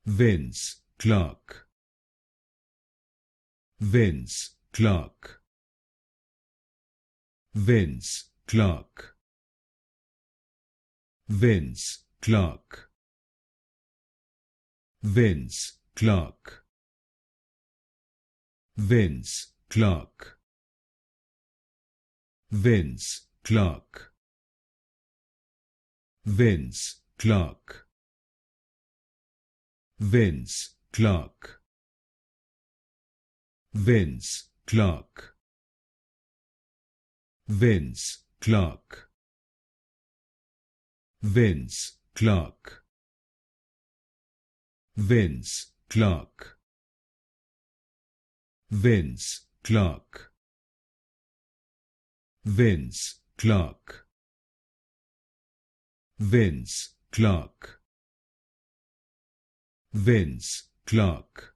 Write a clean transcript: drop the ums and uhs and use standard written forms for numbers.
Vince, Clarke. Vince, Clarke. Vince, Clarke. Vince, Clarke. Vince, Clarke. Vince, Clarke. Vince, Clarke. Vince, Clarke. Vince, Clarke. Vince, Clarke. Vince, Clarke. Vince, Clarke. Vince, Clarke. Vince, Clarke. Vince, Clarke. Vince, Clarke. Vince, Clarke.